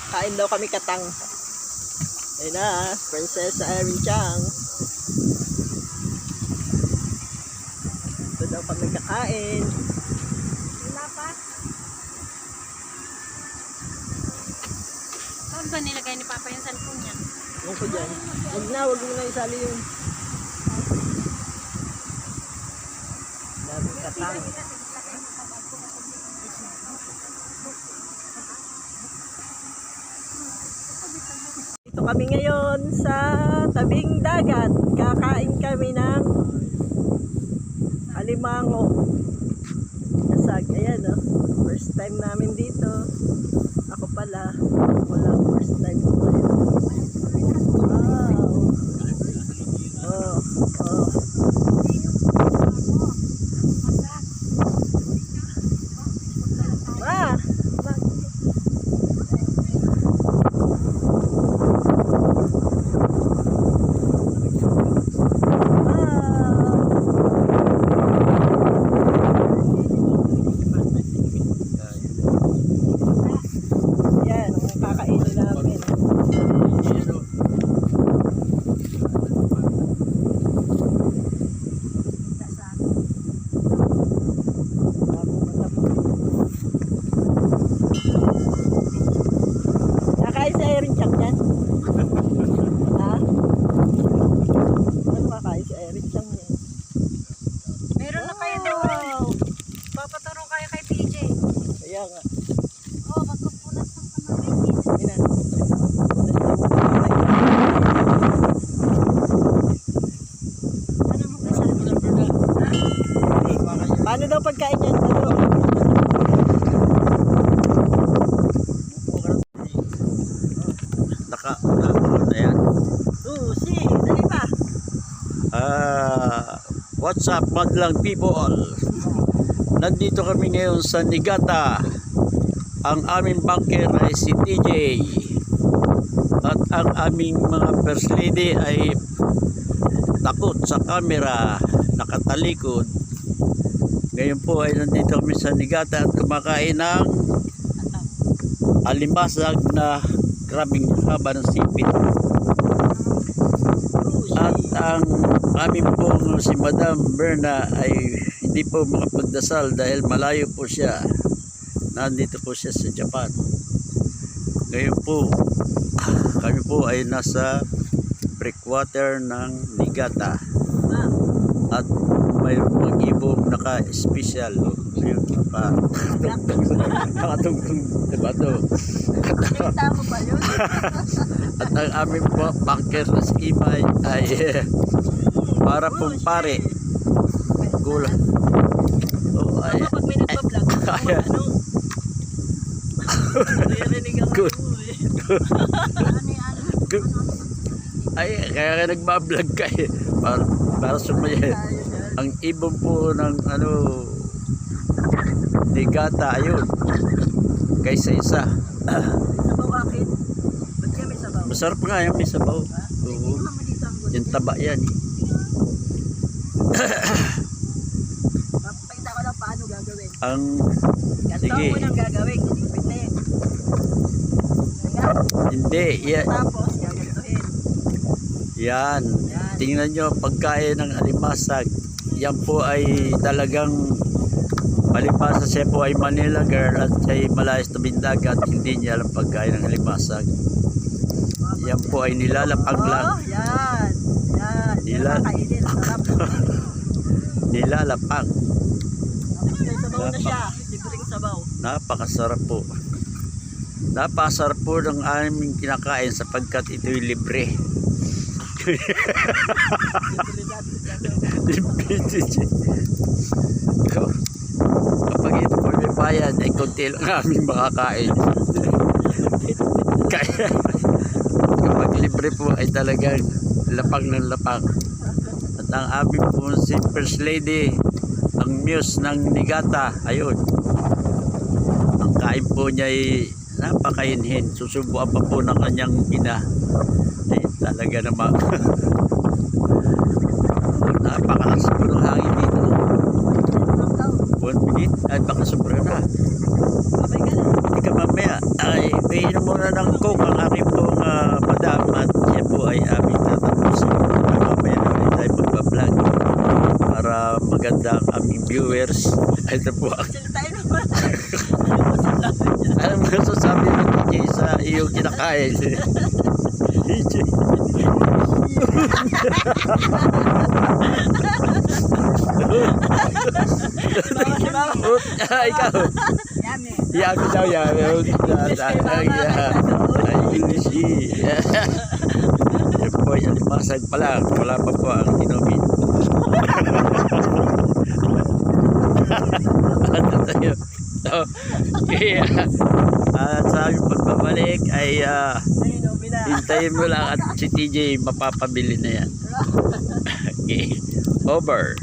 Kain daw kami katang. Ayun na, Princess Irene Chang. Ito daw kami kakain. Wala pa. Saan ba nilagay ni Papa yung cellphone niya? Yung ko dyan. Huwag mo na isali yun. Daming katang. Dito kami ngayon sa tabing dagat. Kakain kami ng alimango. Kasag, ayan o. First time namin dito. Ako pala. Wala, first time ko ngayon. Wow. Oh, oh. Ah! Yan, ang kakainin namin. Nakain si Irene Chang yan? Ha? Ano kakain si Irene Chang yan? Meron na kayo doon. Wow! Papaturo kayo kay PJ. Kaya nga. Oh, magkupunas ng kamatis. Ina. Ano mo kasama? Paano daw pagkain yan? Ano? Na yan. Si, dali pa. What's up, madlang people? Nandito kami ngayon sa Niigata. Ang aming banker ay si TJ. At ang aming mga first lady ay takot sa camera, nakatalikod. Ngayon po ay nandito kami sa Niigata at kumakain ng alimasag na grabing haba ng sipit. At ang aming pong si Madam Berna ay hindi po makapagdasal dahil malayo po siya. Nandito po siya sa Japan. Ngayon po kami po ay nasa breakwater ng Niigata. At mayroon pang ibong naka-special. Ayun, nakatungtong diba ito? Nakita mo ba yun? At ang aming banker na si Imay ay para pong pare. Gulat. Oh, ay, Pag may nagpa-vlog, Kaya. ano? Naririnig ako. Good. Ano? Ay, kaya ka nagbablog ka eh. Para sumaya. Ang ibon po ng ano Niigata, ayun. Kaysa isa. Sabaw akin. Ba't kaya may sabaw? Masarap nga yan, may sabaw. Oo. Yung taba yan eh. Papakita ko lang paano gagawin. Ang Ganito sige. mo nang gagawin. Pwede. Hindi, yan. Tapos, gagantuhin. Yan. Tingnan nyo, pagkain ng alimasag. Yan po ay talagang palipasa siya po ay Manila girl at siya ay malayas na bindagat. Hindi niya alam pagkain ng alimasag. Yan po ay nilalapag lang. Oh, yan. Yan. Yan kakainin. Sarap. Nilalapag. Tapos may sabaw na siya. Libreng sabaw. Napakasarap po. Napakasarap po ng aming kinakain sapagkat ito'y libre. Kapag ito po may bayan ay konti lang aming makakain. Kaya kapag libre po ay talagang lapang ng lapang. At ang aming po si First Lady, ang muse ng Niigata, ayun. Ang kain po niya ay napakainhin. Susubuan pa po ng kanyang ina. Ay talaga naman. Napakalakas po ng hangin dito. 1 minute ay baka sobra na. Babay ka na. Hindi ka mamaya ay painom muna ng buwak. Salitain mo ba? Ano mo sinabi niya? Ano masasabi mo TJ sa iyong kinakain? TJ. Ikaw. Yummy. Yan ko daw yan. Ayun siya. Yan po, alimasag pa lang. Wala pa po ang inumin. Ano tayo? So, kaya, sa aming pagbabalik ay Inumin na. hintayin mo lang at si TJ mapapabili na yan. Okay. Over.